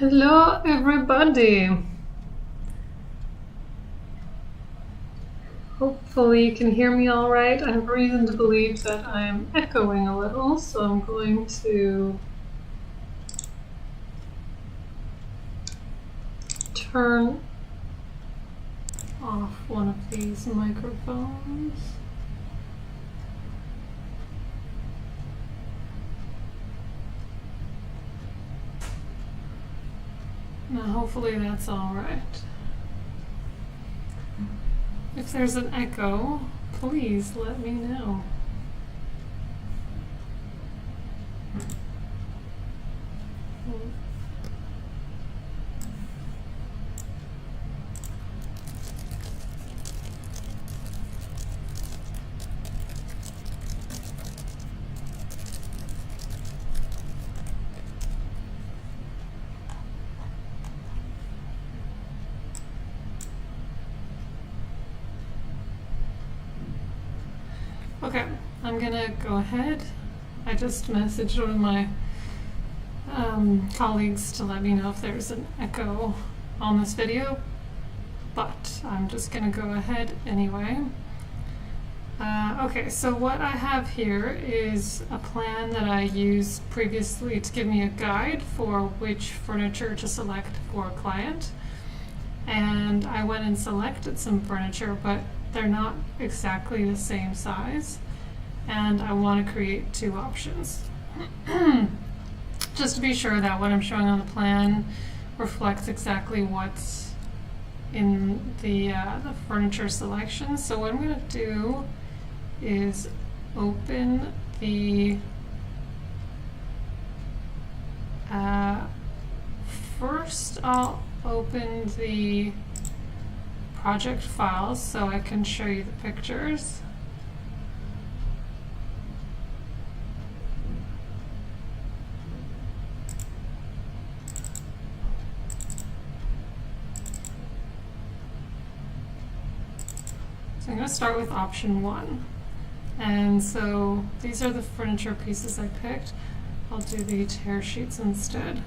Hello everybody! Hopefully you can hear me all right. I have reason to believe that I am echoing a little, so I'm going to turn off one of these microphones. Now hopefully that's all right. If there's an echo, please let me know. Okay, I'm gonna go ahead. I just messaged one of my colleagues to let me know if there's an echo on this video, but I'm just gonna go ahead anyway. Okay, so what I have here is a plan that I used previously to give me a guide for which furniture to select for a client. And I went and selected some furniture, but they're not exactly the same size, and I want to create two options just to be sure that what I'm showing on the plan reflects exactly what's in the furniture selection. So what I'm going to do is open the first I'll open the project files so I can show you the pictures. So I'm going to start with option 1. And so these are the furniture pieces I picked. I'll do the tear sheets instead.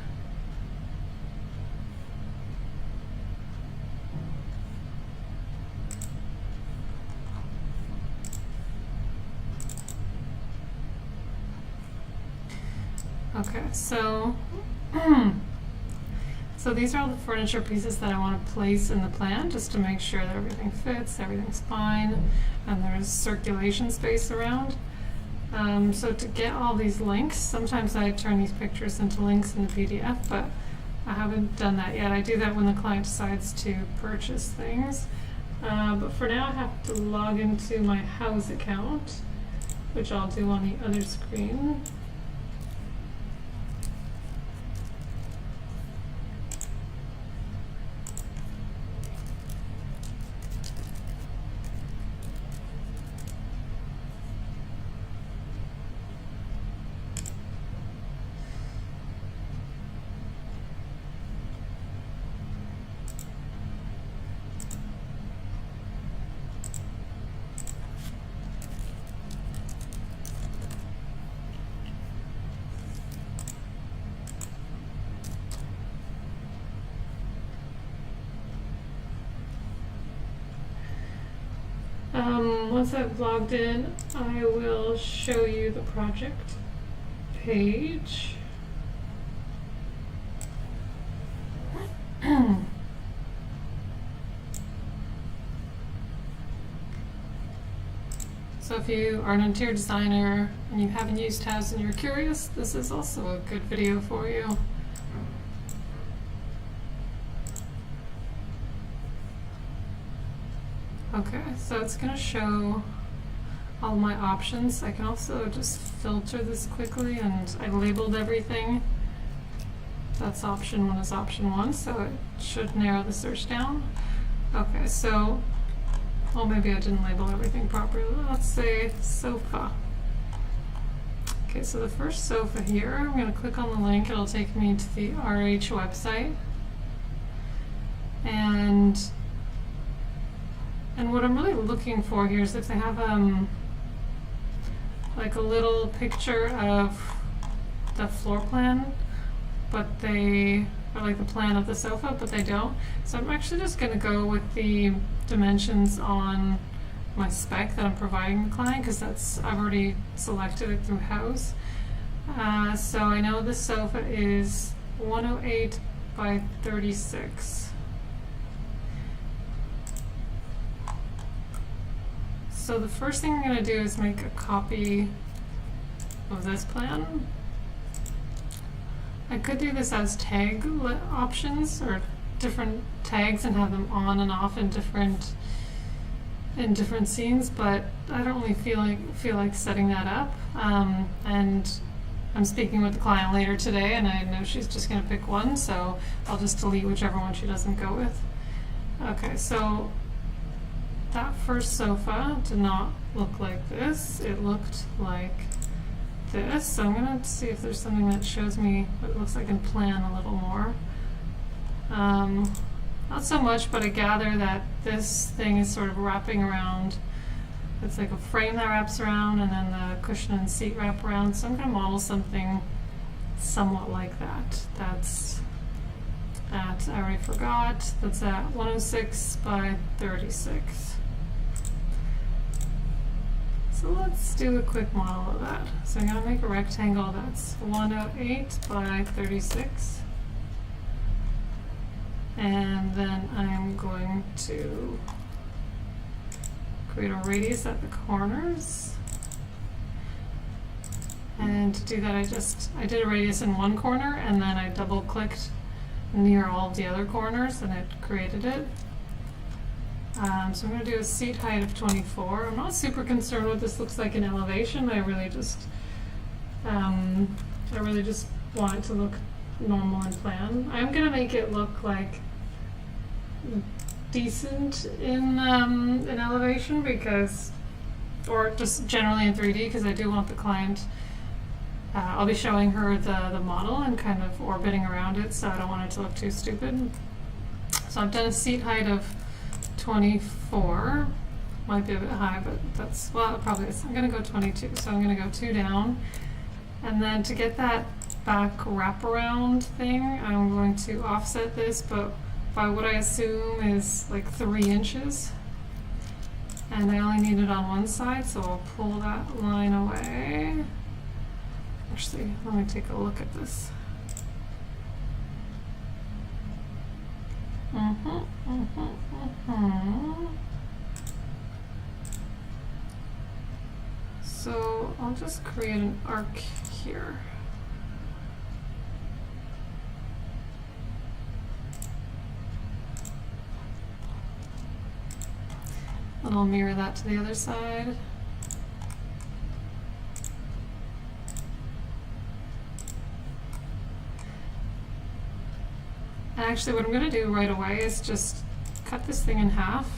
Okay, so these are all the furniture pieces that I want to place in the plan just to make sure that everything fits, everything's fine, and there's circulation space around. So to get all these links, sometimes I turn these pictures into links in the PDF, but I haven't done that yet. I do that when the client decides to purchase things. But for now I have to log into my house account, which I'll do on the other screen. Once I've logged in, I will show you the project page. So if you are an interior designer and you haven't used tabs and you're curious, this is also a good video for you. Okay, so it's going to show all my options. I can also just filter this quickly, and I labeled everything. That's option 1 is option 1, so it should narrow the search down. Okay, so, well, maybe I didn't label everything properly. Let's say sofa. Okay, so the first sofa here, I'm going to click on the link. It'll take me to the RH website. And what I'm really looking for here is if they have like a little picture of the floor plan, but they or like the plan of the sofa, but they don't. So I'm actually just going to go with the dimensions on my spec that I'm providing the client, because I've already selected it through house. So I know the sofa is 108 by 36. So the first thing I'm going to do is make a copy of this plan. I could do this as tag options, or different tags, and have them on and off in different scenes, but I don't really feel like setting that up. And I'm speaking with the client later today, and I know she's just going to pick one, so I'll just delete whichever one she doesn't go with. Okay, so that first sofa did not look like this. It looked like this. So I'm going to see if there's something that shows me what it looks like in plan a little more. Not so much, but I gather that this thing is sort of wrapping around. It's like a frame that wraps around, and then the cushion and seat wrap around. So I'm going to model something somewhat like that. That's at, I already forgot, that's at 106 by 36. So let's do a quick model of that. So I'm going to make a rectangle that's 108 by 36. And then I'm going to create a radius at the corners. And to do that, I did a radius in one corner, and then I double clicked near all of the other corners, and it created it. So I'm going to do a seat height of 24. I'm not super concerned what this looks like in elevation. I really just want it to look normal in plan. I'm going to make it look like decent in elevation, because, or just generally in 3D, because I do want the client, I'll be showing her the model and kind of orbiting around it, so I don't want it to look too stupid. So I've done a seat height of 24. Might be a bit high, but that's, well, it probably is. I'm going to go 22, so I'm going to go 2 down. And then to get that back wraparound thing, I'm going to offset this, but by what I assume is like 3 inches. And I only need it on one side, so I'll pull that line away. Actually, let me take a look at this. So I'll just create an arc here. And I'll mirror that to the other side. And actually what I'm going to do right away is just cut this thing in half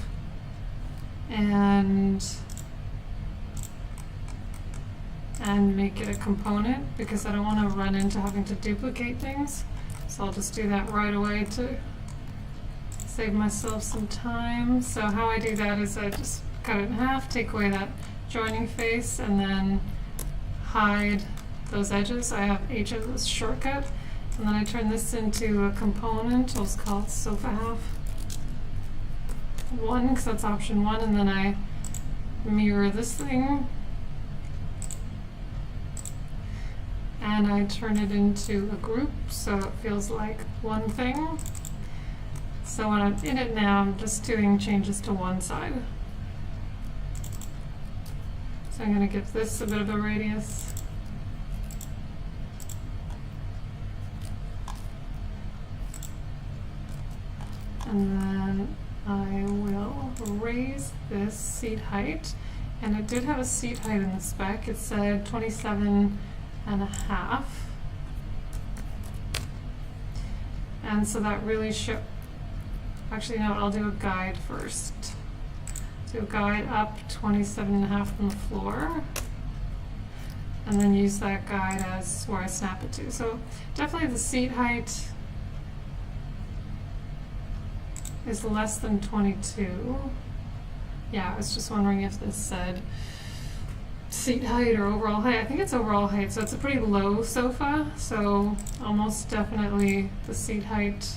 and make it a component, because I don't want to run into having to duplicate things. So I'll just do that right away to save myself some time. So how I do that is I just cut it in half, take away that joining face, and then hide those edges. I have H as a shortcut. And then I turn this into a component. I'll just call it sofa half 1, because that's option 1, and then I mirror this thing. And I turn it into a group, so it feels like one thing. So when I'm in it now, I'm just doing changes to one side. So I'm going to give this a bit of a radius. And then I will raise this seat height. And it did have a seat height in the spec. It said 27.5. And so that really actually, no, I'll do a guide first. Do a guide up 27.5 from the floor. And then use that guide as where I snap it to. So definitely the seat height is less than 22. Yeah, I was just wondering if this said seat height or overall height. I think it's overall height, so it's a pretty low sofa, so almost definitely the seat height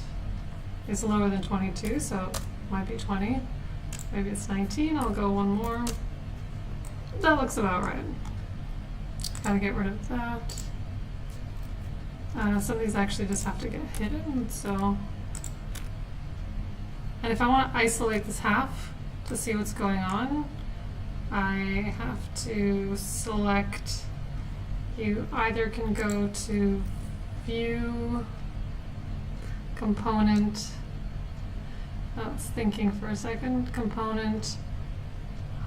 is lower than 22, so it might be 20. Maybe it's 19. I'll go one more. That looks about right. Gotta get rid of that. Some of these actually just have to get hidden, so. And if I want to isolate this half to see what's going on, I have to select, you either can go to View, Component, I was thinking for a second, Component,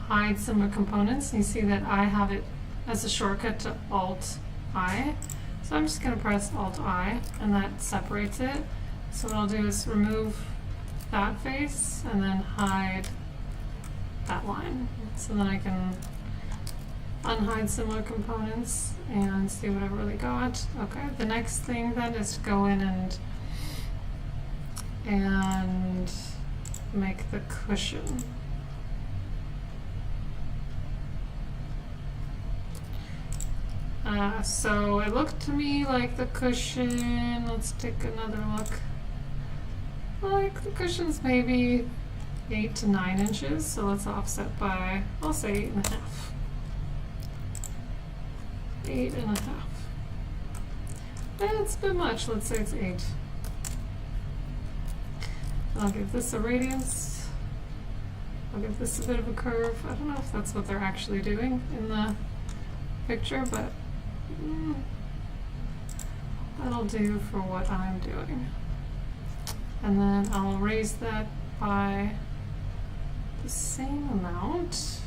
Hide Similar Components, and you see that I have it as a shortcut to Alt-I. So I'm just going to press Alt-I, and that separates it. So what I'll do is remove that face, and then hide that line. So then I can unhide similar components and see what I've really got. Okay, the next thing then is to go in and make the cushion. So it looked to me like the cushion, let's take another look. Like the cushion's maybe 8 to 9 inches, so let's offset by, I'll say 8.5. 8.5. That's a bit much, let's say it's 8. I'll give this a radius. I'll give this a bit of a curve. I don't know if that's what they're actually doing in the picture, but that'll do for what I'm doing. And then I'll raise that by the same amount.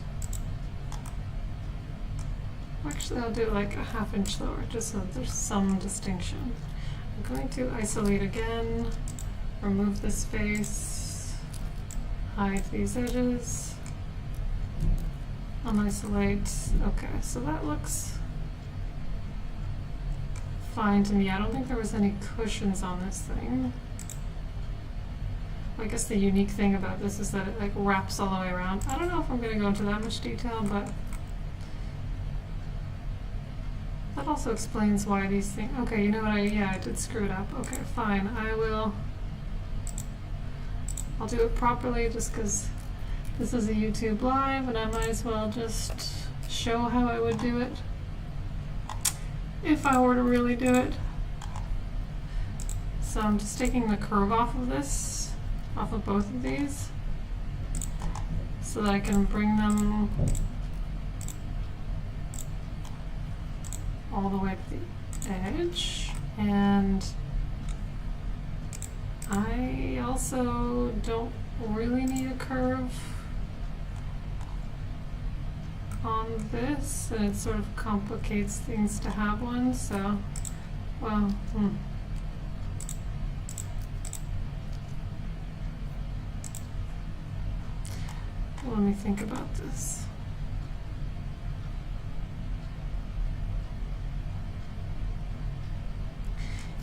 Actually, I'll do it like a ½ inch lower, just so there's some distinction. I'm going to isolate again, remove this face, hide these edges, unisolate. Okay, so that looks fine to me. I don't think there was any cushions on this thing. I guess the unique thing about this is that it like wraps all the way around. I don't know if I'm going to go into that much detail, but that also explains why these things. Okay, you know what? I did screw it up. Okay, fine. I'll do it properly just because this is a YouTube live, and I might as well just show how I would do it if I were to really do it. So I'm just taking the curve off of this, off of both of these, so that I can bring them all the way to the edge. And I also don't really need a curve on this, and it sort of complicates things to have one, so, well, let me think about this.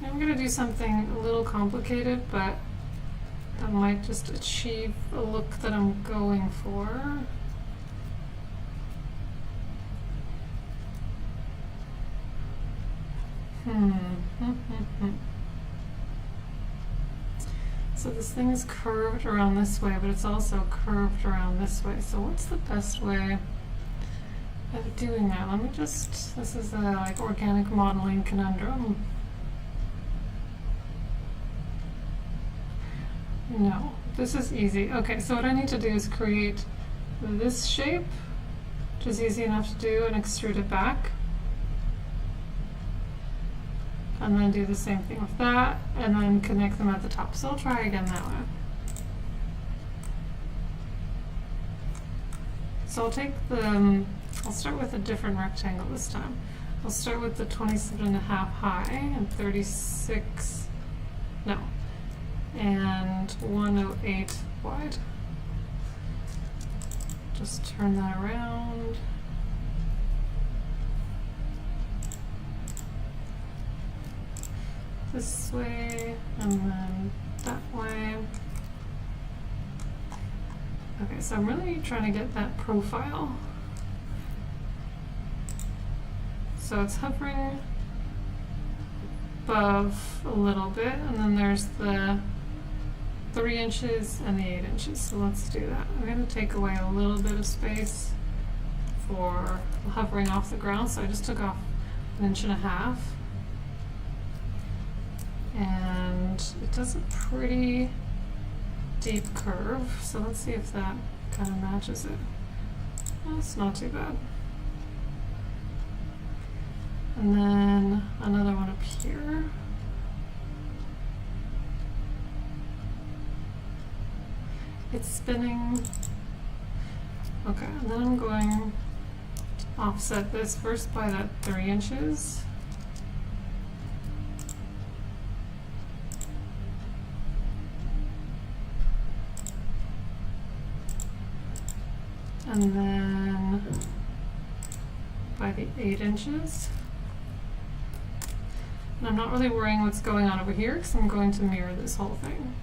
I'm going to do something a little complicated, but that might just achieve a look that I'm going for. So this thing is curved around this way, but it's also curved around this way. So what's the best way of doing that? Let me just, this is a like organic modeling conundrum. No, this is easy. Okay, so what I need to do is create this shape, which is easy enough to do, and extrude it back. And then do the same thing with that, and then connect them at the top. So I'll try again that way. So I'll take the, I'll start with a different rectangle this time. I'll start with the 27.5 high and 36, no, and 108 wide. Just turn that around. This way, and then that way. Okay, so I'm really trying to get that profile. so it's hovering above a little bit, and then there's the 3 inches and the 8 inches. So let's do that. I'm going to take away a little bit of space for hovering off the ground. So I just took off 1.5 inches. And it does a pretty deep curve. So let's see if that kind of matches it. That's not too bad. And then another one up here. It's spinning. Okay, and then I'm going to offset this first by that 3 inches. And then by the 8 inches. And I'm not really worrying what's going on over here because I'm going to mirror this whole thing.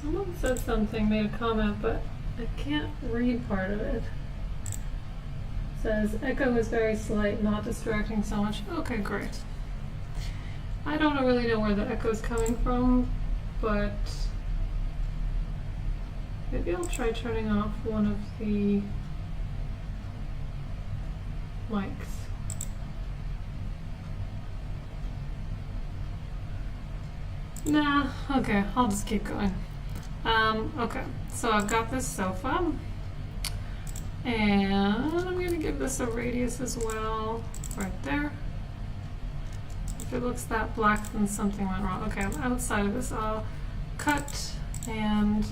Someone said something, made a comment, but I can't read part of it. Says, echo is very slight, not distracting so much. Okay, great. I don't really know where the echo is coming from, but maybe I'll try turning off one of the mics. Nah, okay, I'll just keep going. Okay, so I've got this sofa, and I'm going to give this a radius as well, right there. If it looks that black, then something went wrong. Okay, outside of this, I'll cut and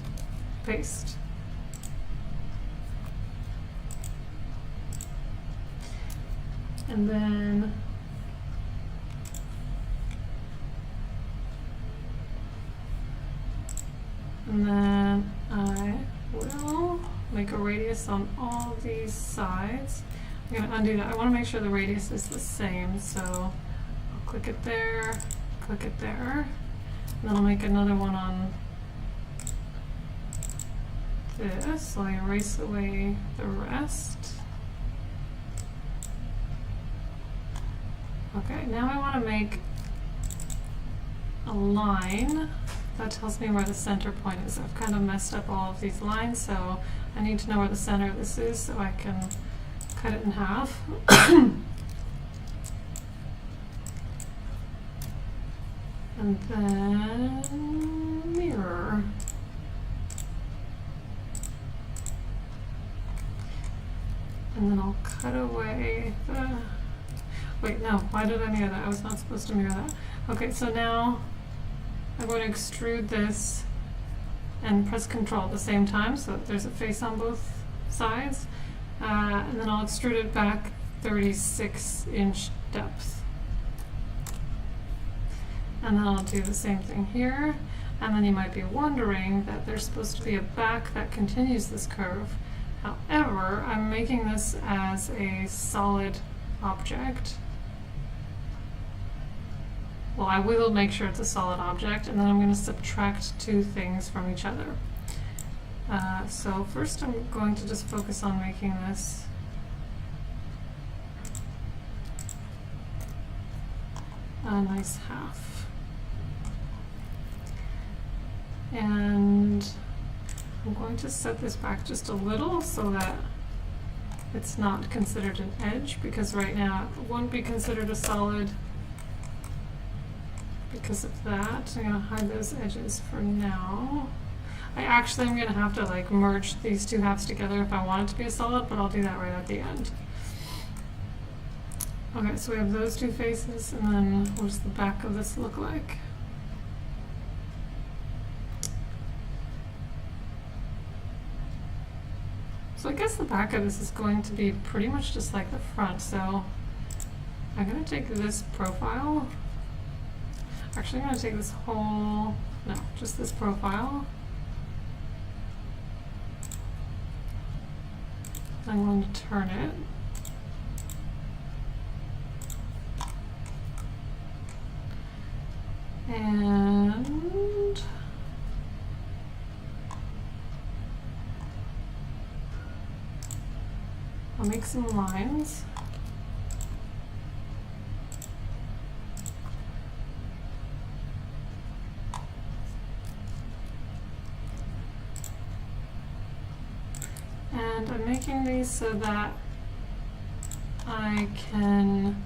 paste. And then I will make a radius on all these sides. I'm going to undo that. I want to make sure the radius is the same, so I'll click it there, and then I'll make another one on this. So I erase away the rest. Okay, now I want to make a line that tells me where the center point is. I've kind of messed up all of these lines, so I need to know where the center of this is so I can cut it in half. And then mirror. And then I'll cut away the... Wait, no, why did I mirror that? I was not supposed to mirror that. Okay, so now I'm going to extrude this and press Control at the same time so that there's a face on both sides. And then I'll extrude it back 36-inch depth. And then I'll do the same thing here. And then you might be wondering that there's supposed to be a back that continues this curve. However, I'm making this as a solid object. Well, I will make sure it's a solid object, and then I'm going to subtract 2 things from each other. So first I'm going to just focus on making this a nice half. And I'm going to set this back just a little so that it's not considered an edge, because right now it won't be considered a solid because of that. I'm going to hide those edges for now. I actually am going to have to like merge these 2 halves together if I want it to be a solid, but I'll do that right at the end. Okay, so we have those 2 faces, and then what does the back of this look like? So I guess the back of this is going to be pretty much just like the front, so I'm going to take this profile. Actually, I'm going to take this whole, no, just this profile. I'm going to turn it. And I'll make some lines. And I'm making these so that I can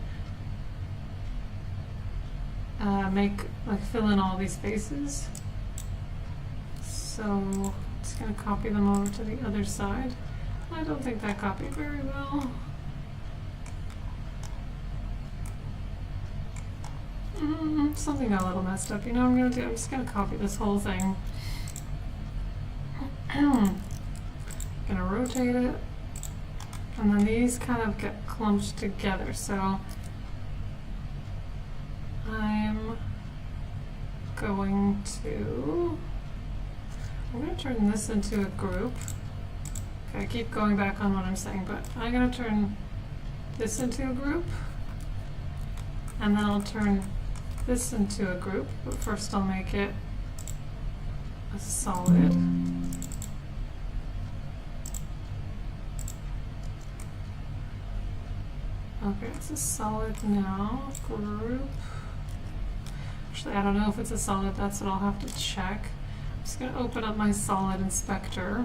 fill in all these spaces. So I'm just going to copy them over to the other side. I don't think that copied very well. Something got a little messed up. You know what I'm going to do? I'm just going to copy this whole thing. I'm going to rotate it. And then these kind of get clumped together. So I'm going to turn this into a group. Okay, I keep going back on what I'm saying, but I'm going to turn this into a group, and then I'll turn this into a group, but first I'll make it a solid. Okay, it's a solid now. Group. Actually, I don't know if it's a solid. That's what I'll have to check. I'm just going to open up my solid inspector.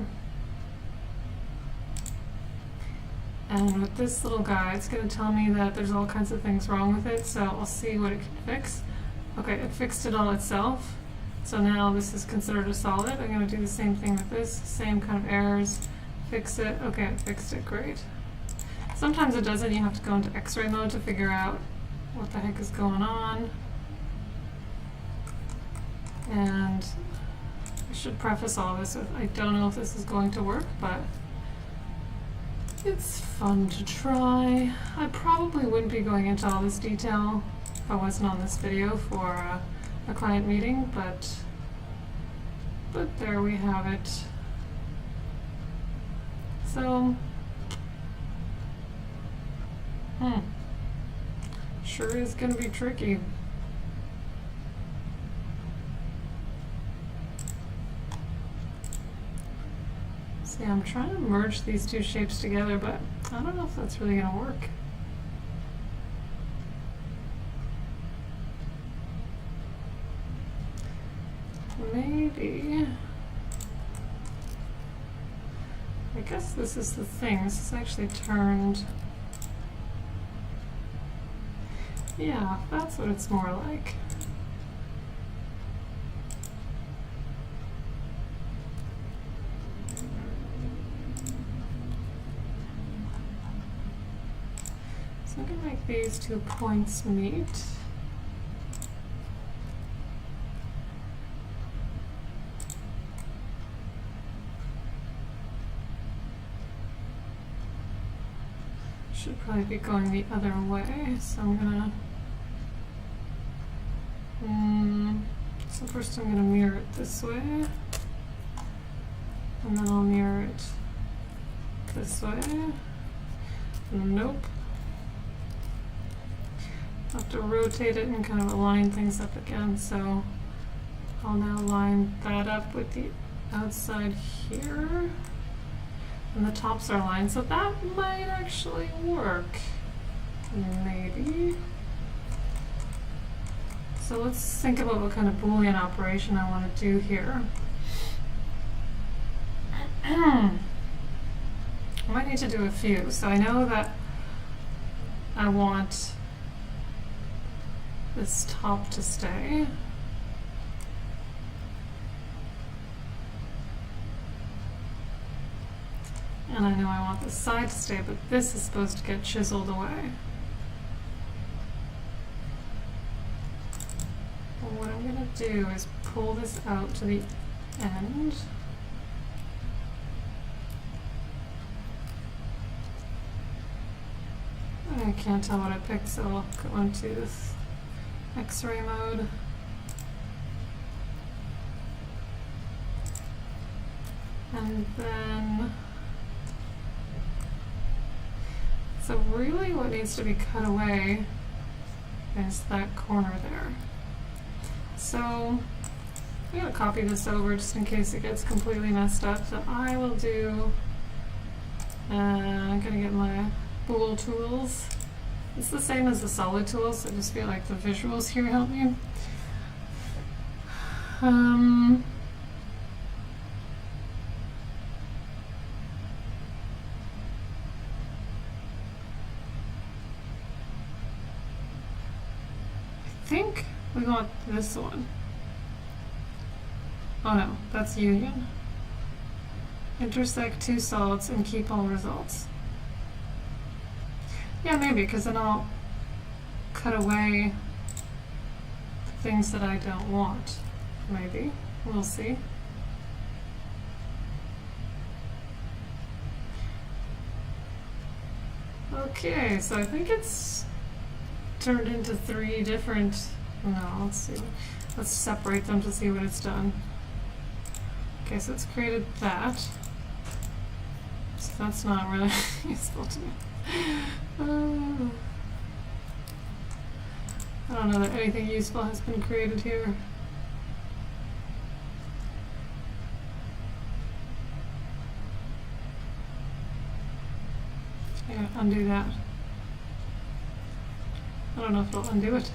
And with this little guy, it's going to tell me that there's all kinds of things wrong with it, so I'll see what it can fix. Okay, it fixed it all itself. So now this is considered a solid. I'm going to do the same thing with this. Same kind of errors. Fix it. Okay, it fixed it. Great. Sometimes it doesn't. You have to go into X-ray mode to figure out what the heck is going on. And I should preface all this with, I don't know if this is going to work, but it's fun to try. I probably wouldn't be going into all this detail if I wasn't on this video for a client meeting, but there we have it. So, sure is going to be tricky. See, I'm trying to merge these two shapes together, but I don't know if that's really going to work. Maybe. I guess this is the thing. This is actually turned. Yeah, that's what it's more like. So I'm going to make these 2 points meet. Should probably be going the other way, so I'm gonna so first I'm gonna mirror it this way, and then I'll mirror it this way. Nope. I'll have to rotate it and kind of align things up again, so I'll now line that up with the outside here. And the tops are aligned, so that might actually work. Maybe. So let's think about what kind of Boolean operation I want to do here. I might need to do a few. So I know that I want this top to stay. And I know I want this side to stay, but this is supposed to get chiseled away. Well, what I'm going to do is pull this out to the end. I can't tell what I picked, so I'll go into this X-ray mode. And then So really what needs to be cut away is that corner there. So I'm going to copy this over just in case it gets completely messed up. So I will do, I'm going to get my bool tools. It's the same as the solid tools, so I just feel like the visuals here help me. I think we want this one. Oh no, that's union. Intersect two solids and keep all results. Yeah, maybe, because then I'll cut away the things that I don't want. Maybe. We'll see. Okay, so I think it's turned into 3 different... No, let's see. Let's separate them to see what it's done. Okay, so it's created that. So that's not really useful to me. I don't know that anything useful has been created here. Yeah, undo that. I don't know if it'll undo it.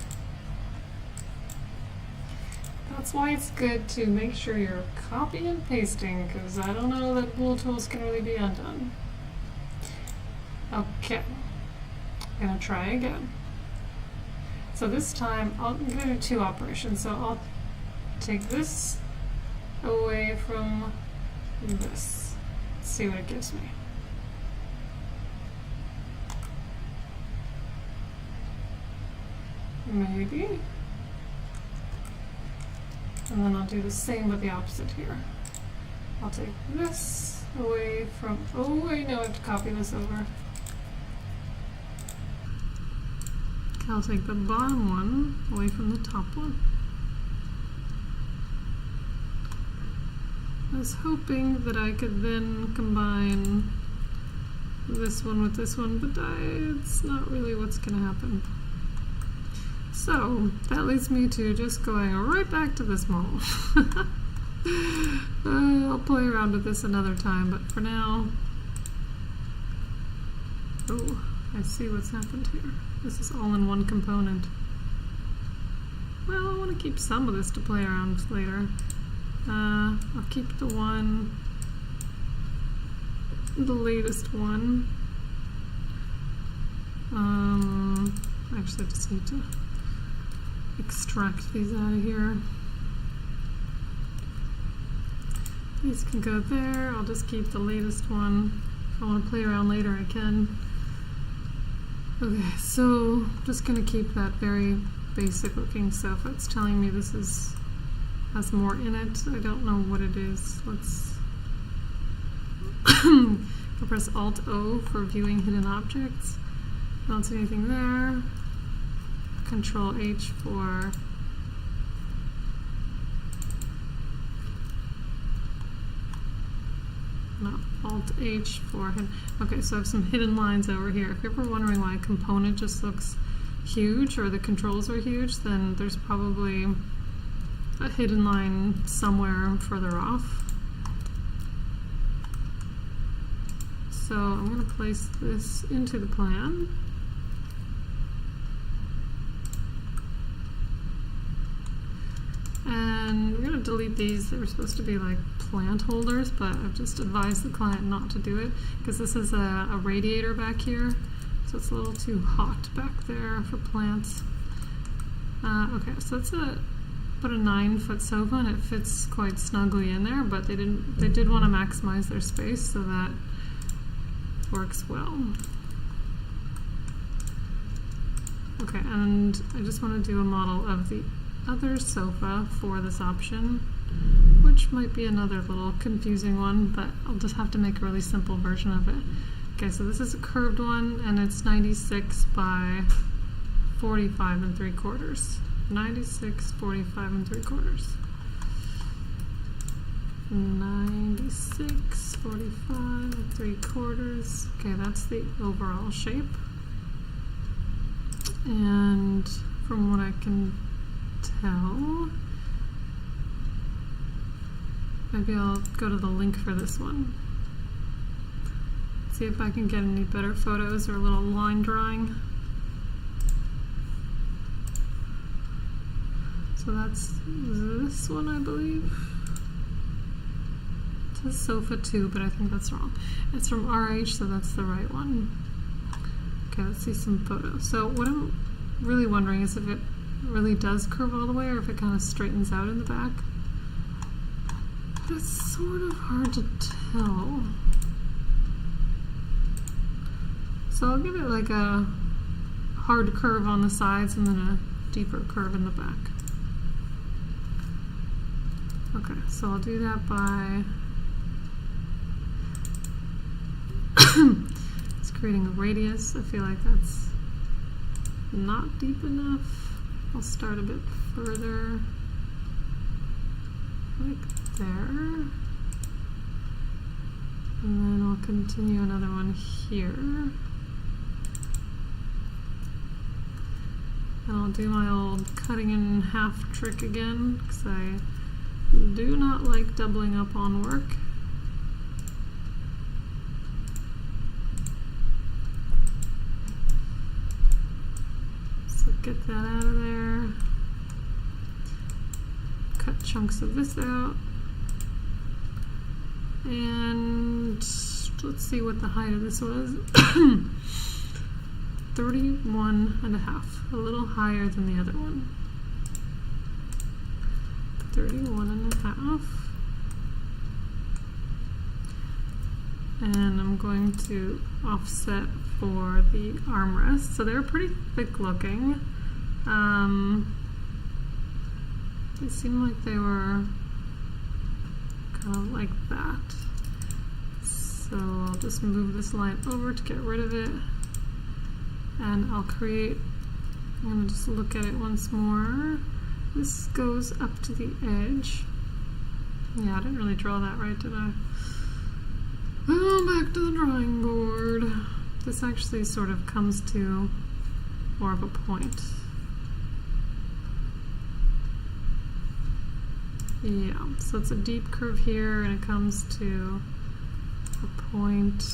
That's why it's good to make sure you're copy and pasting, because I don't know that bool tools can really be undone. Okay, I'm going to try again. So this time, I'm going to do 2 operations. So I'll take this away from this. Let's see what it gives me. Maybe. And then I'll do the same with the opposite here. I'll take this away from, oh wait, no, I have to copy this over. I'll take the bottom one away from the top one. I was hoping that I could then combine this one with this one, but it's not really what's going to happen. So that leads me to just going right back to this model. I'll play around with this another time, but for now, oh, I see what's happened here. This is all in one component. Well, I want to keep some of this to play around with later. I'll keep the latest one. Actually, I just need to extract these out of here. These can go there. I'll just keep the latest one. If I want to play around later, I can. Okay, so I'm just going to keep that very basic looking sofa. It's telling me this has more in it. I don't know what it is. Let's I'll press Alt-O for viewing hidden objects. I don't see anything there. Control-H for no, Alt-H for hidden. Okay, so I have some hidden lines over here. If you're ever wondering why a component just looks huge or the controls are huge, then there's probably a hidden line somewhere further off. So I'm going to place this into the plan. And we're going to delete these. They were supposed to be like plant holders, but I've just advised the client not to do it because this is a radiator back here, so it's a little too hot back there for plants. Okay, so it's about a 9-foot sofa, and it fits quite snugly in there, but they did want to maximize their space, so that works well. Okay, and I just want to do a model of the other sofa for this option, which might be another little confusing one, but I'll just have to make a really simple version of it. Okay, so this is a curved one, and it's 96 by 45 3/4. 96, 45 3/4. 96, 45, 3/4. Okay, that's the overall shape. And from what I can tell, maybe I'll go to the link for this one. See if I can get any better photos or a little line drawing. So that's this one, I believe. It says sofa 2, but I think that's wrong. It's from RH, so that's the right one. Okay, let's see some photos. So what I'm really wondering is if it really does curve all the way or if it kind of straightens out in the back. But it's sort of hard to tell. So I'll give it like a hard curve on the sides and then a deeper curve in the back. Okay, so I'll do that by just creating a radius. I feel like that's not deep enough. I'll start a bit further, like there. And then I'll continue another one here. And I'll do my old cutting in half trick again, because I do not like doubling up on work. So get that out of there. Cut chunks of this out. And let's see what the height of this was. 31.5, a little higher than the other one. 31.5. And I'm going to offset for the armrests. So they're pretty thick looking. They seem like they were kind of like that. So I'll just move this line over to get rid of it. And I'll create, I'm going to just look at it once more. This goes up to the edge. Yeah, I didn't really draw that right, did I? Oh, back to the drawing board. This actually sort of comes to more of a point. Yeah, so it's a deep curve here and it comes to a point.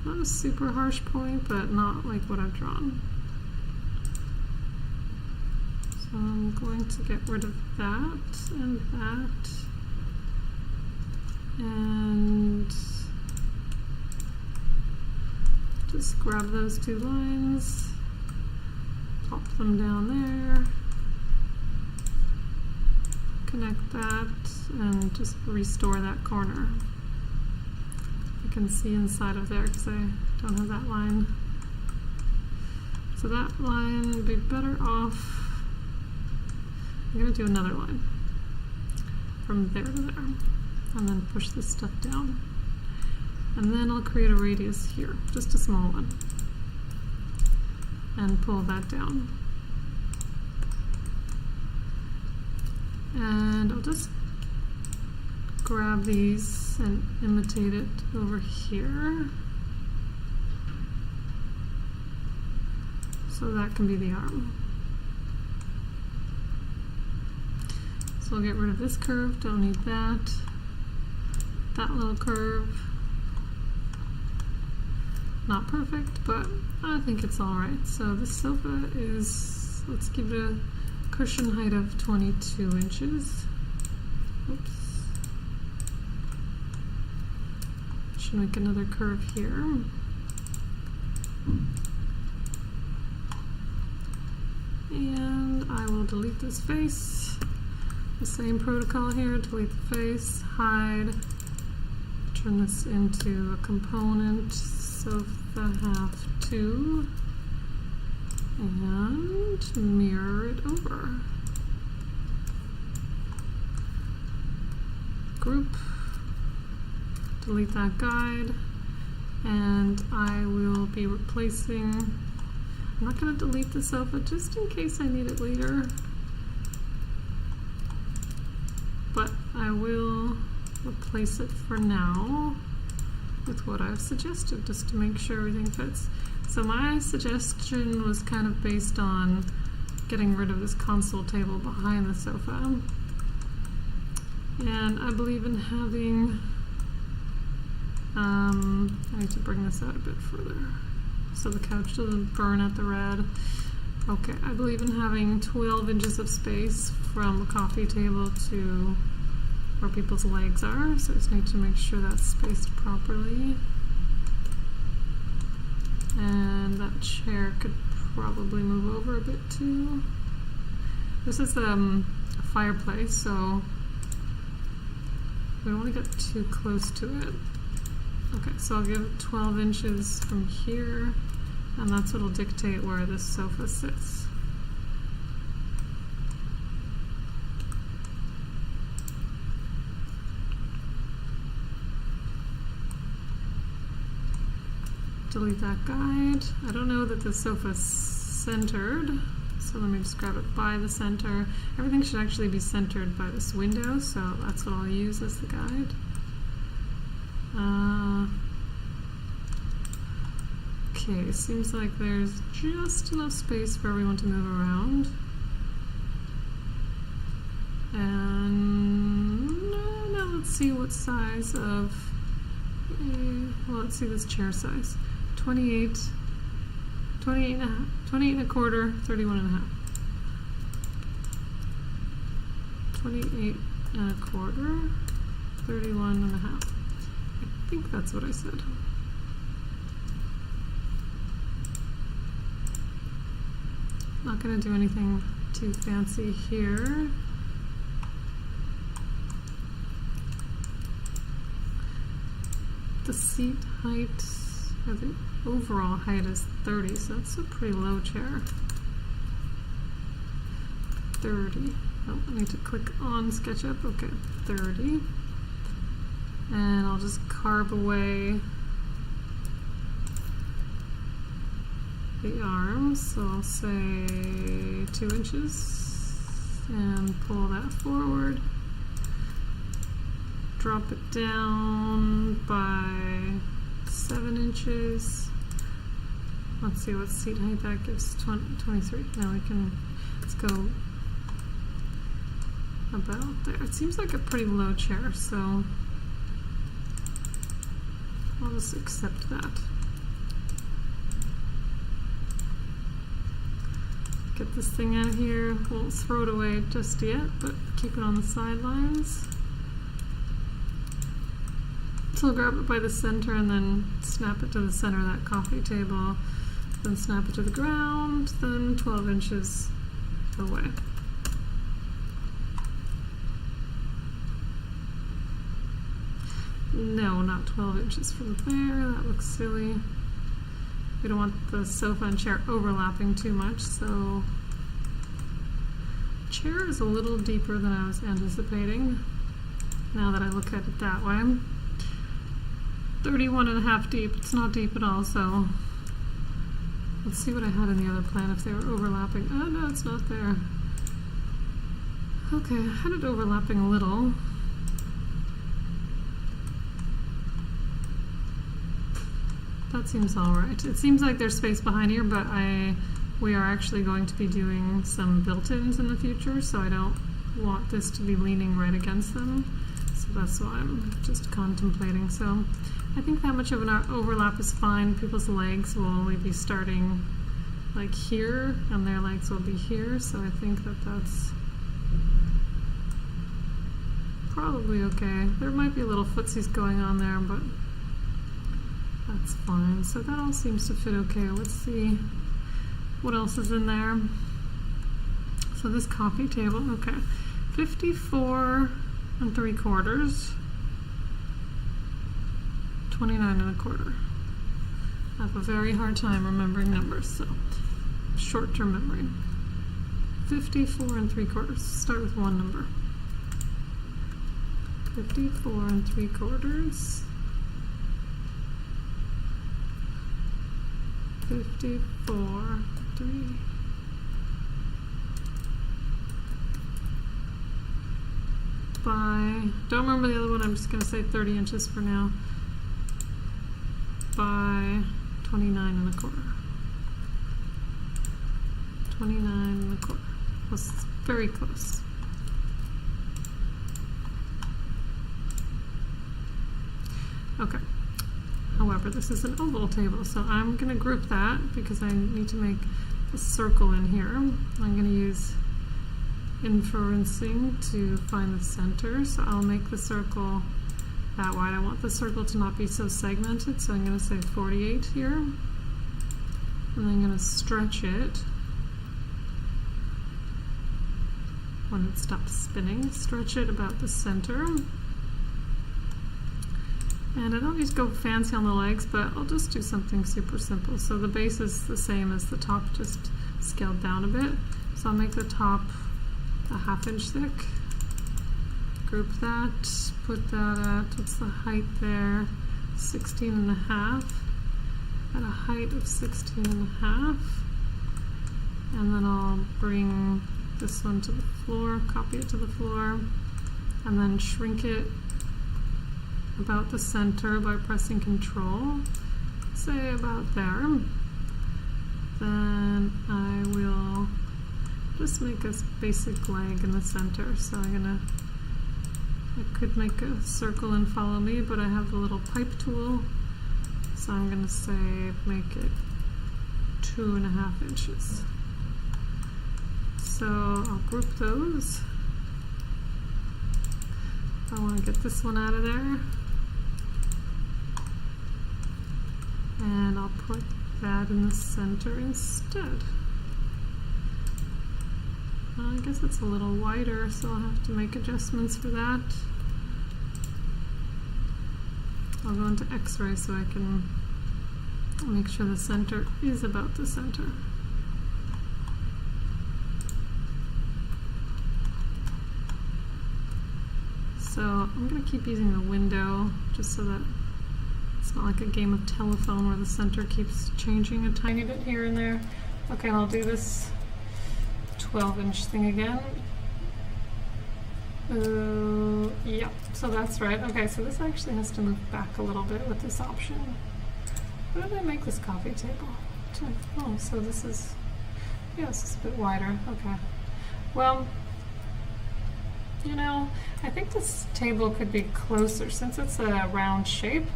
Not a super harsh point, but not like what I've drawn. So I'm going to get rid of that and that. And just grab those two lines, pop them down there, connect that, and just restore that corner. You can see inside of there because I don't have that line. So that line would be better off. I'm going to do another line from there to there, and then push this stuff down. And then I'll create a radius here, just a small one, and pull that down. And I'll just grab these and imitate it over here. So that can be the arm. So I'll get rid of this curve, don't need that. That little curve. Not perfect, but I think it's alright. So this sofa is, let's give it a cushion height of 22 inches. Oops. Should make another curve here. And I will delete this face. The same protocol here, delete the face, hide, turn this into a component, sofa half 2, and mirror it over. Group, delete that guide, and I will be replacing, I'm not going to delete the sofa just in case I need it later. I will replace it for now with what I've suggested, just to make sure everything fits. So my suggestion was kind of based on getting rid of this console table behind the sofa. And I believe in having, I need to bring this out a bit further so the couch doesn't burn at the red. Okay, I believe in having 12 inches of space from the coffee table to where people's legs are, so I just need to make sure that's spaced properly. And that chair could probably move over a bit too. This is a fireplace, so we don't want to get too close to it. Okay, so I'll give 12 inches from here, and that's what'll dictate where this sofa sits. Delete that guide. I don't know that the sofa's centered, so let me just grab it by the center. Everything should actually be centered by this window, so that's what I'll use as the guide. Okay, seems like there's just enough space for everyone to move around. And now let's see what size of, well, let's see this chair size. 28 and a quarter, 31 and a half. 28 and a quarter, 31 and a half. I think that's what I said. Not going to do anything too fancy here. The seat height, or the overall height is 30, so that's a pretty low chair. 30. Oh, I need to click on SketchUp. Okay, 30. And I'll just carve away the arms, so I'll say 2 inches and pull that forward. Drop it down by 7 inches. Let's see what seat height that gives. 23. Now we can, let's go about there. It seems like a pretty low chair, so I'll just accept that. Get this thing out of here. Won't throw it away just yet, but keep it on the sidelines. So I'll grab it by the center and then snap it to the center of that coffee table, then snap it to the ground, then 12 inches away. No, not 12 inches from there. That looks silly. We don't want the sofa and chair overlapping too much, so chair is a little deeper than I was anticipating, now that I look at it that way. 31 and a half deep. It's not deep at all, so let's see what I had in the other plan if they were overlapping. Oh no, it's not there. Okay, I had it overlapping a little. That seems alright. It seems like there's space behind here, but we are actually going to be doing some built-ins in the future, so I don't want this to be leaning right against them. So that's why I'm just contemplating. So I think that much of an overlap is fine. People's legs will only be starting like here, and their legs will be here, so I think that that's probably okay. There might be little footsies going on there, but that's fine. So that all seems to fit okay. Let's see what else is in there. So this coffee table, okay. 54 and 3/4. 29 and a quarter. I have a very hard time remembering numbers, so short-term memory. 54 and 3/4. Start with one number. 54 and 3/4. 54, 3. by, don't remember the other one, I'm just going to say 30 inches for now, by 29 1/4. 29 1/4. That's very close. Okay. However, this is an oval table, so I'm going to group that because I need to make a circle in here. I'm going to use inferencing to find the center, so I'll make the circle that wide. I want the circle to not be so segmented, so I'm going to say 48 here. And then I'm going to stretch it when it stops spinning. Stretch it about the center. And I don't need to go fancy on the legs, but I'll just do something super simple. So the base is the same as the top, just scaled down a bit. So I'll make the top a 1/2 inch thick. Group that, put that at, what's the height there? 16 1/2. At a height of 16 1/2. And then I'll bring this one to the floor, copy it to the floor, and then shrink it about the center by pressing Control, say about there. Then I will just make a basic leg in the center. So I could make a circle and follow me, but I have the little pipe tool. So I'm gonna say make it 2 1/2 inches. So I'll group those. I want to get this one out of there. And I'll put that in the center instead. I guess it's a little wider, so I'll have to make adjustments for that. I'll go into X-ray so I can make sure the center is about the center. So I'm going to keep using the window just so that it's not like a game of telephone where the center keeps changing a tiny bit here and there. Okay, and I'll do this 12-inch thing again. Yeah, so that's right. Okay, so this actually has to move back a little bit with this option. What did I make this coffee table? Oh, so this is, yeah, this is a bit wider. Okay. Well, you know, I think this table could be closer. Since it's a round shape,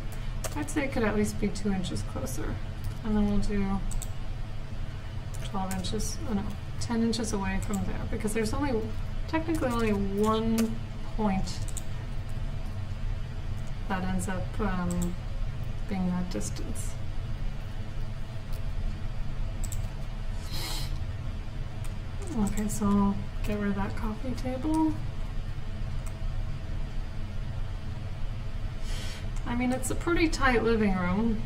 I'd say it could at least be 2 inches closer. And then we'll do 12 inches, oh no, 10 inches away from there, because there's technically only one point that ends up being that distance. Okay, so I'll get rid of that coffee table. I mean, it's a pretty tight living room,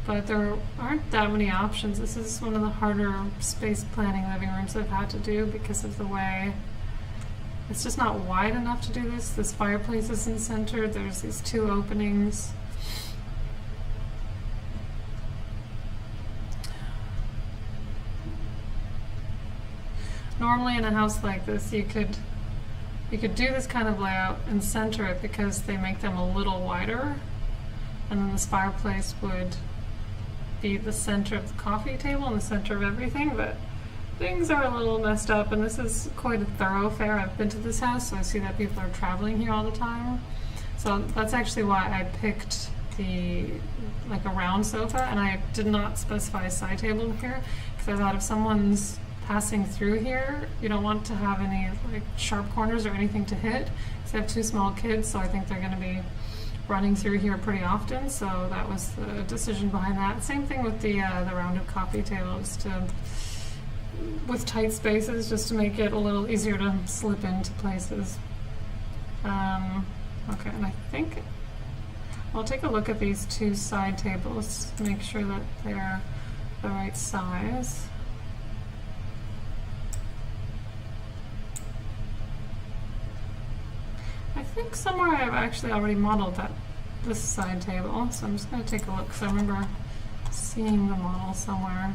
but there aren't that many options. This is one of the harder space planning living rooms I've had to do because of the way it's just not wide enough to do this. This fireplace isn't centered. There's these 2 openings. Normally in a house like this, you could do this kind of layout and center it because they make them a little wider, and then this fireplace would be the center of the coffee table and the center of everything, but things are a little messed up, and this is quite a thoroughfare. I've been to this house, so I see that people are traveling here all the time. So that's actually why I picked like a round sofa, and I did not specify a side table here, because I thought if someone's passing through here, you don't want to have any like sharp corners or anything to hit, because I have 2 small kids, so I think they're going to be running through here pretty often. So that was the decision behind that. Same thing with the rounded coffee table, just with tight spaces, just to make it a little easier to slip into places. Okay, and I think I'll take a look at these 2 side tables to make sure that they're the right size. I think somewhere I've actually already modeled this side table, so I'm just going to take a look because I remember seeing the model somewhere.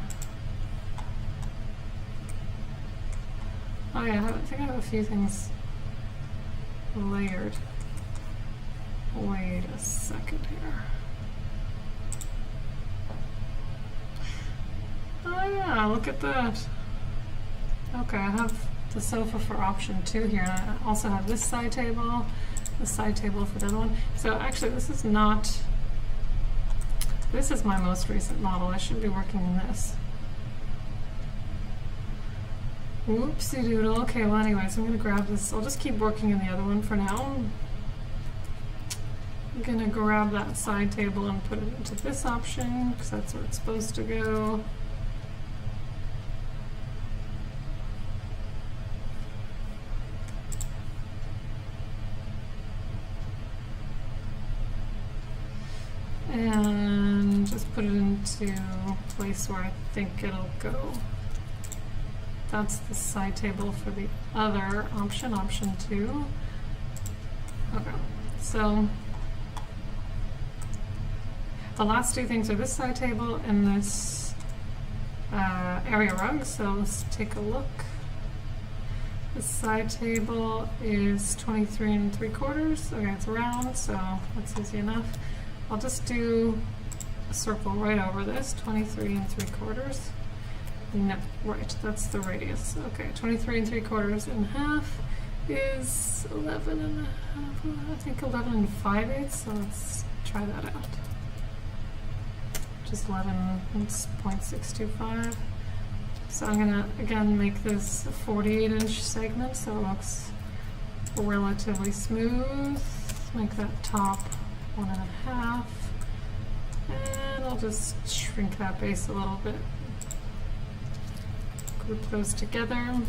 Oh yeah, I think I have a few things layered. Wait a second here. Oh yeah, look at that. Okay, I have the sofa for option 2 here, and I also have this side table, the side table for the other one. So actually this is not, this is my most recent model. I should be working in this. Whoopsie doodle. Okay, well anyways, I'm gonna grab this. I'll just keep working in the other one for now. I'm gonna grab that side table and put it into this option because that's where it's supposed to go. And just put it into a place where I think it'll go. That's the side table for the other option, option 2. Okay, so the last 2 things are this side table and this area rug. So let's take a look. The side table is 23 3/4. Okay, it's round, so that's easy enough. I'll just do a circle right over this, 23 3/4. No, right, that's the radius. Okay, 23 3/4 in half is 11 and a half, I think 11 5/8, so let's try that out. Just 11.625. So I'm gonna, again, make this a 48-inch segment so it looks relatively smooth. Make that top 1.5, and I'll just shrink that base a little bit. Group those together,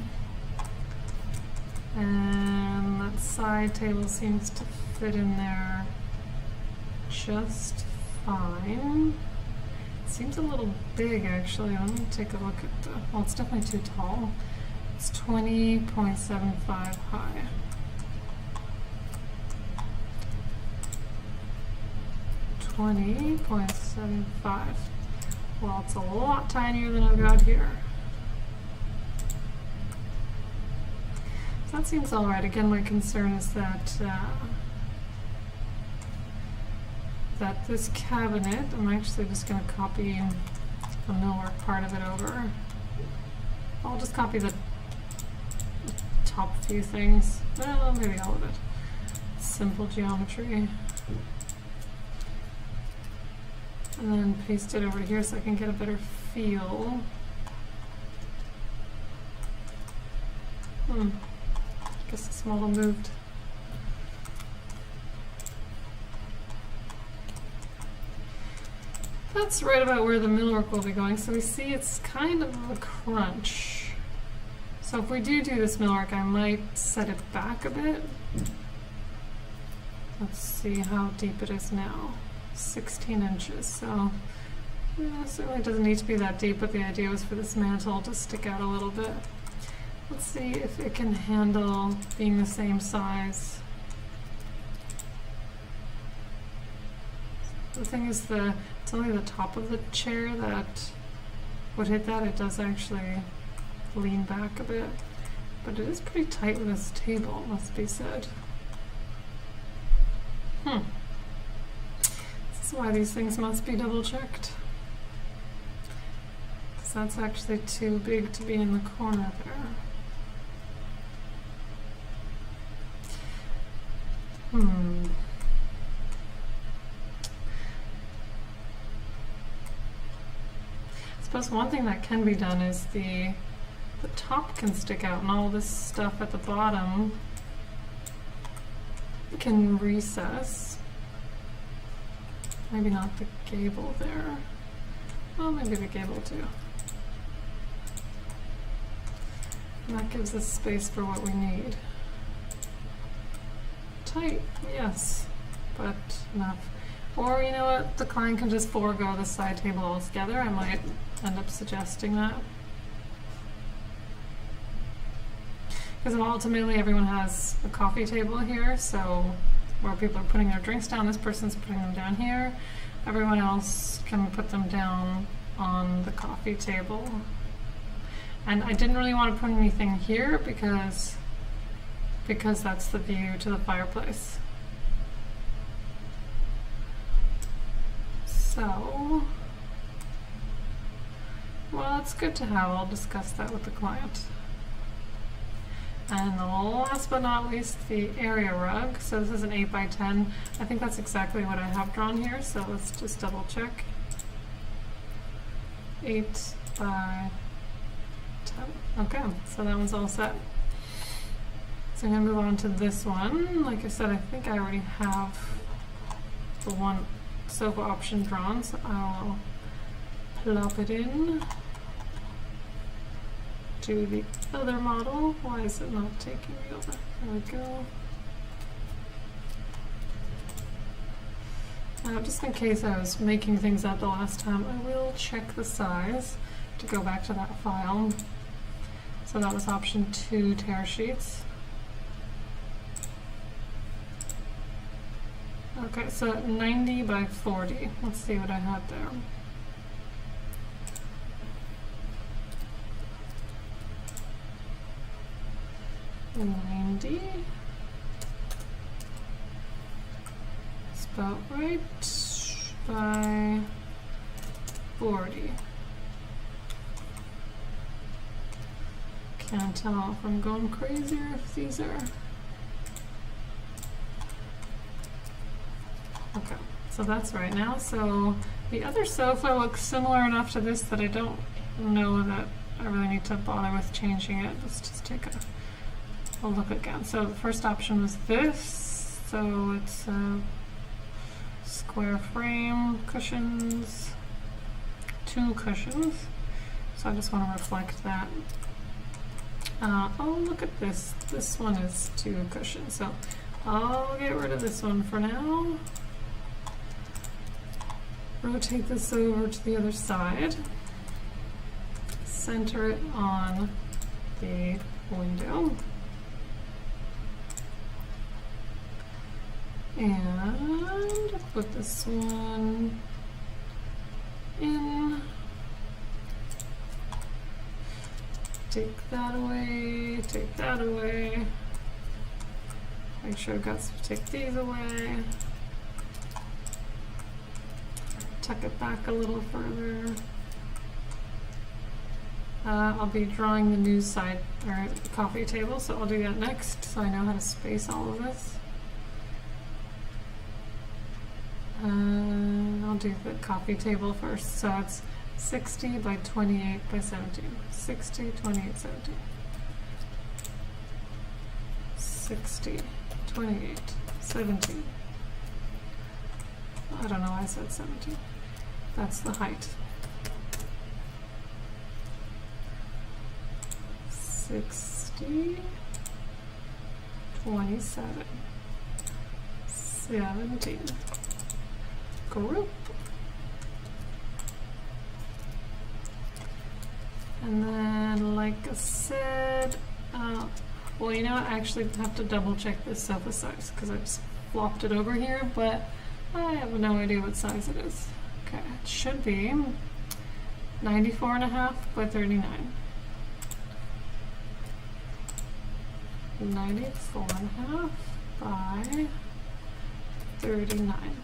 and that side table seems to fit in there just fine. It seems a little big actually. Let me take a look at the, well, it's definitely too tall. It's 20.75 high. .75. Well, it's a lot tinier than I've got here. So that seems all right. Again, my concern is that that this cabinet, I'm actually just going to copy the millwork part of it over. I'll just copy the top few things. Well, maybe all of it. Simple geometry. And then paste it over here so I can get a better feel. I guess this model moved. That's right about where the millwork will be going. So we see it's kind of a crunch. So if we do this millwork, I might set it back a bit. Let's see how deep it is now. 16 inches, so yeah, certainly doesn't need to be that deep, but the idea was for this mantle to stick out a little bit. Let's see if it can handle being the same size. The thing is, it's only the top of the chair that would hit that. It does actually lean back a bit, but it is pretty tight with this table, must be said. This is why these things must be double checked. Because that's actually too big to be in the corner there. I suppose one thing that can be done is the top can stick out and all this stuff at the bottom can recess. Maybe not the gable there. Well, maybe the gable too. And that gives us space for what we need. Tight, yes, but enough. Or you know what, the client can just forego the side table altogether. I might end up suggesting that. Because ultimately everyone has a coffee table here, so where people are putting their drinks down, this person's putting them down here. Everyone else can put them down on the coffee table. And I didn't really want to put anything here because because that's the view to the fireplace. So, well, it's good to have. I'll discuss that with the client. And the last but not least, the area rug. So this is an 8 by 10. I think that's exactly what I have drawn here, so let's just double check. 8 by 10. Okay, so that one's all set. So I'm going to move on to this one. Like I said, I think I already have the one sofa option drawn, so I'll plop it in to the other model. Why is it not taking me over? There we go. Just in case I was making things up the last time, I will check the size to go back to that file. So that was option 2, tear sheets. Okay, so 90 by 40. Let's see what I had there. $90. It's about right by 40. Can't tell if I'm going crazy or if these are. Okay, so that's right now. So the other sofa looks similar enough to this that I don't know that I really need to bother with changing it. Let's just take a look again. So the first option was this. So it's a square frame, cushions, 2 cushions. So I just want to reflect that. Oh, look at this. This one is 2 cushions. So I'll get rid of this one for now. Rotate this over to the other side. Center it on the window. And put this one in. Take that away, take that away. Make sure I've got to take these away. Tuck it back a little further. I'll be drawing the news side or coffee table, so I'll do that next so I know how to space all of this. I'll do the coffee table first. So it's 60 by 28 by 17. 60, 28, 17. 60, 28, 17. I don't know why I said 17. That's the height. 60, 27, 17. Group. And then, like I said, well, you know what? I actually have to double check this sofa size because I just flopped it over here, but I have no idea what size it is. Okay, it should be 94.5 by 39. 94.5 by 39.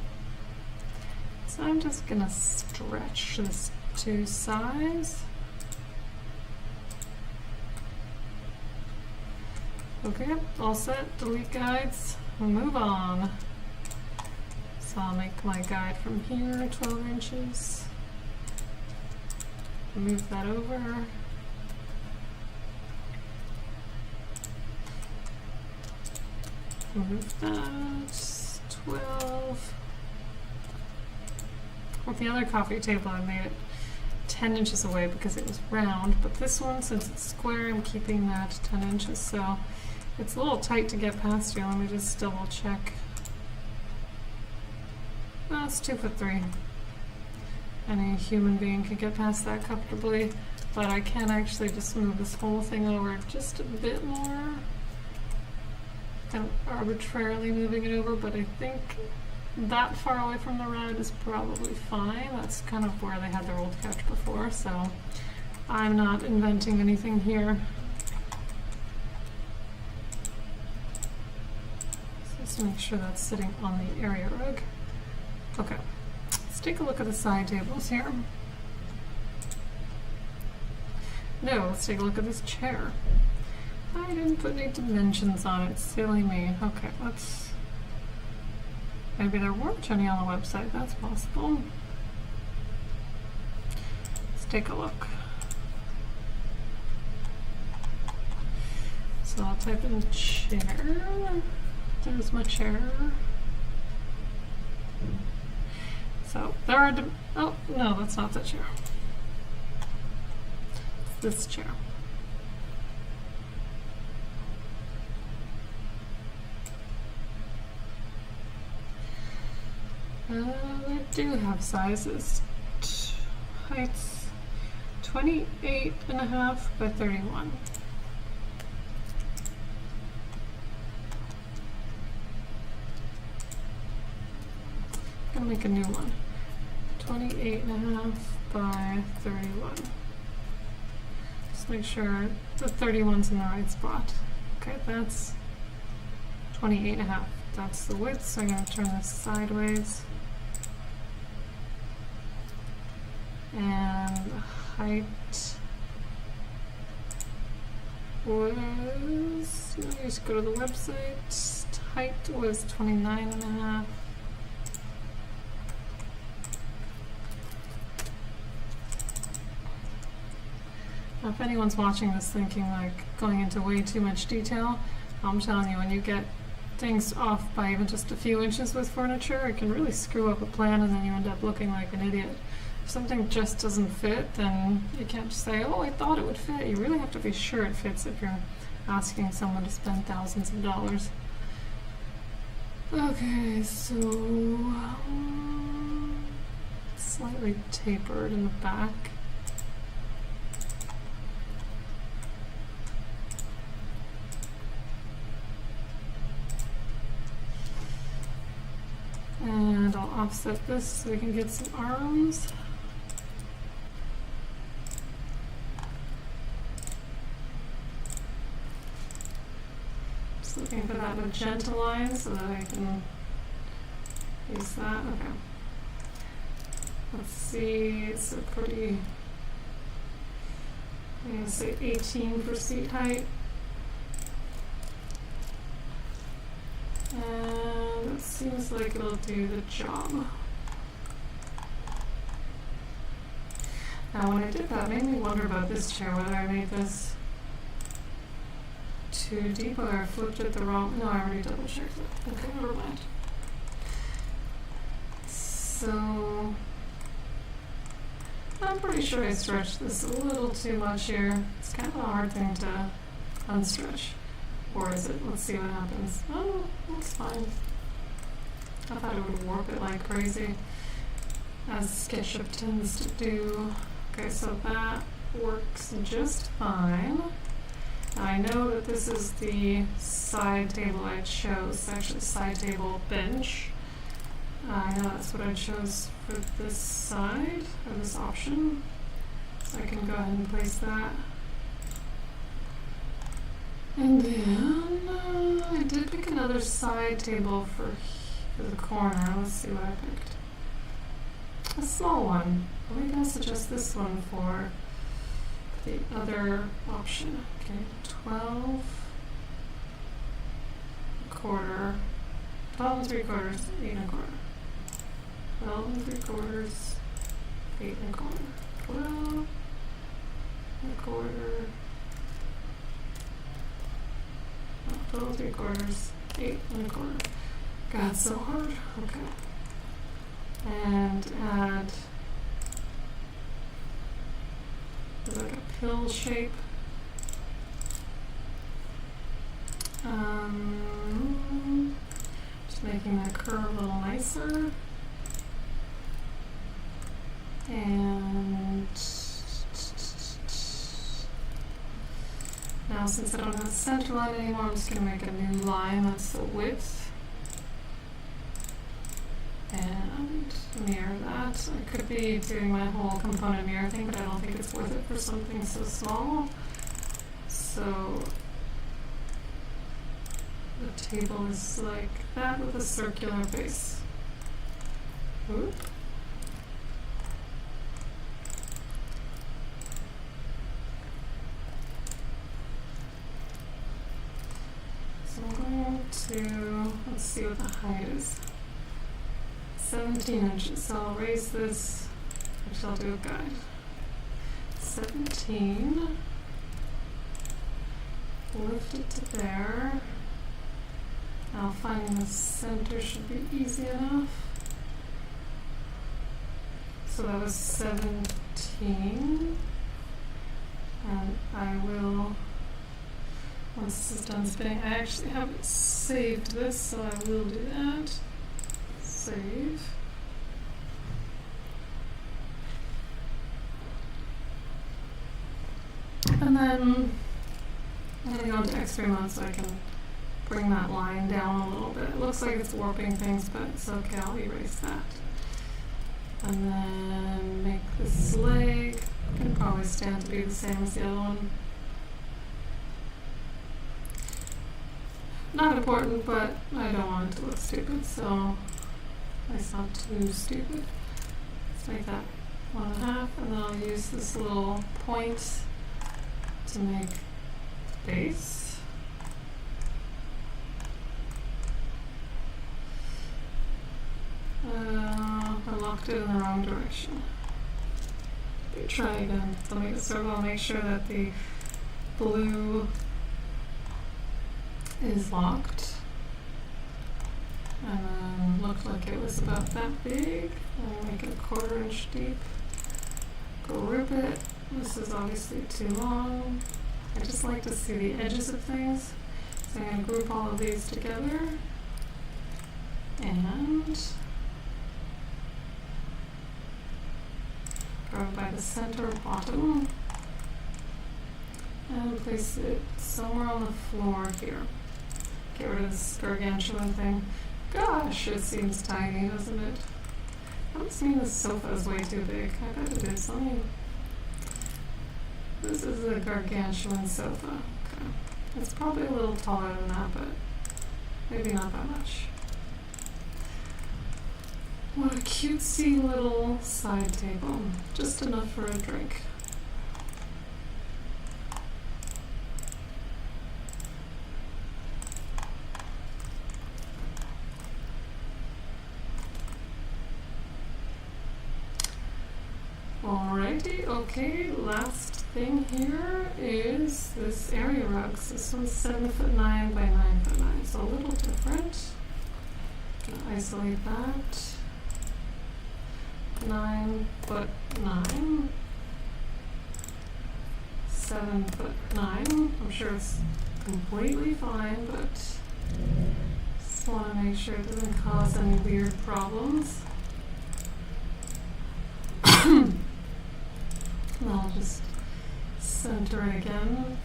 So I'm just gonna stretch this to size. Okay, all set, delete guides, move on. So I'll make my guide from here 12 inches. Move that over. Move that 12. With the other coffee table, I made it 10 inches away because it was round, but this one, since it's square, I'm keeping that 10 inches, so it's a little tight to get past here. Let me just double check. Well, it's 2'3". Any human being could get past that comfortably, but I can actually just move this whole thing over just a bit more. Kind of arbitrarily moving it over, but I think that far away from the red is probably fine. That's kind of where they had their old couch before, so I'm not inventing anything here. Let's make sure that's sitting on the area rug. Okay, let's take a look at the side tables here. No, let's take a look at this chair. I didn't put any dimensions on it, silly me. Okay, let's... Maybe there weren't any on the website, that's possible. Let's take a look. So I'll type in chair. There's my chair. So there are, oh no, that's not the chair. It's this chair. They do have sizes. Heights 28.5 by 31. I'm gonna make a new one. 28.5 by 31. Just make sure the 31's in the right spot. Okay, that's 28.5. That's the width, so I'm gonna turn this sideways. And the height was, let me just go to the website. Height was 29.5. Now, if anyone's watching this thinking like going into way too much detail, I'm telling you, when you get things off by even just a few inches with furniture, it can really screw up a plan and then you end up looking like an idiot. If something just doesn't fit, then you can't just say, oh, I thought it would fit. You really have to be sure it fits if you're asking someone to spend thousands of dollars. Okay, so slightly tapered in the back. And I'll offset this so we can get some arms. Just looking for that magenta line so that I can use that. Okay. Let's see, it's a pretty, I'm going to say 18 for seat height. And it seems like it'll do the job. Now when I did that, it made me wonder about this chair, whether I made this too deep or I flipped it the wrong, no, I already double checked it. Okay, never mind. So, I'm pretty sure I stretched this a little too much here. It's kind of a hard thing to unstretch. Or is it? Let's see what happens. Oh, that's fine. I thought it would warp it like crazy, as SketchUp tends to do. Okay, so that works just fine. I know that this is the side table I chose, actually side table bench. I know that's what I chose for this side, or this option. So I can go ahead and place that. And then I did pick another side table for the corner. Let's see what I picked. A small one. Maybe I'll suggest this one for the other option. Okay, 12 1/4, 12 3/4, 8 1/4. 12 3/4, 8 1/4. 12 1/4. 12 3/4, 8 1/4. God, it's so hard. Okay. And add like a pill shape. Just making that curve a little nicer. And now, since I don't have the center line anymore, I'm just going to make a new line. That's the width. And mirror that. I could be doing my whole component mirror thing, but I don't think it's worth it for something so small. So the table is like that with a circular base. Oop. So I'm going to, let's see what the height is. 17 inches, so I'll raise this, actually I'll do a guide. 17, lift it to there. Now finding the center should be easy enough. So that was 17, and I will, once this is done spinning, I actually haven't saved this, so I will do that. Save. And then I'm going to go into X-ray mode so I can bring that line down a little bit. It looks like it's warping things, but it's okay, I'll erase that. And then make this leg, can probably stand to be the same as the other one. Not important, but I don't want it to look stupid, so it's not too stupid. Let's make that 1.5, and then I'll use this little point to make base. I locked it in the wrong direction. Try again. Let me sort of make sure that the blue is locked. And then looked like it was about that big. And make it 1/4 inch deep. Group it. This is obviously too long. I just like to see the edges of things. So I'm going to group all of these together. And go by the center bottom. And place it somewhere on the floor here. Get rid of this gargantuan thing. Gosh, it seems tiny, doesn't it? That must mean the sofa is way too big. I bet it is. This is a gargantuan sofa. Okay. It's probably a little taller than that, but maybe not that much. What a cutesy little side table. Just enough for a drink. Alrighty, okay, last thing here is this area rugs. This one's 7'9" by 9'9", so a little different. Gonna isolate that. 9'9", 7'9". I'm sure it's completely fine, but just want to make sure it doesn't cause any weird problems. And I'll just center it again.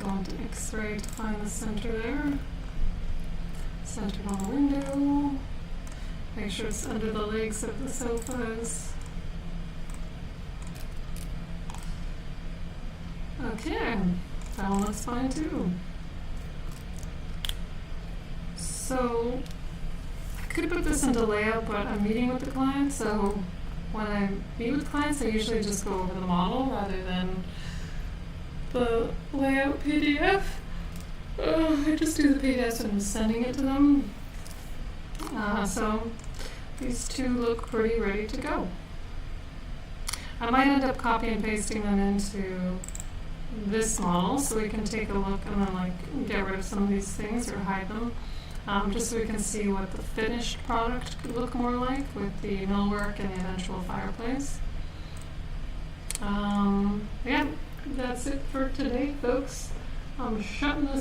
Go into X-ray to find the center there. Center it on the window. Make sure it's under the legs of the sofas. Okay, that one looks fine too. So, I could have put this into layout, but I'm meeting with the client, so when I meet with clients, I usually just go over the model rather than the layout PDF. I just do the PDFs and I'm sending it to them. So these two look pretty ready to go. I might end up copy and pasting them into this model so we can take a look and then like get rid of some of these things or hide them. Just so we can see what the finished product could look more like with the millwork and the eventual fireplace. Yeah, that's it for today, folks. I'm shutting this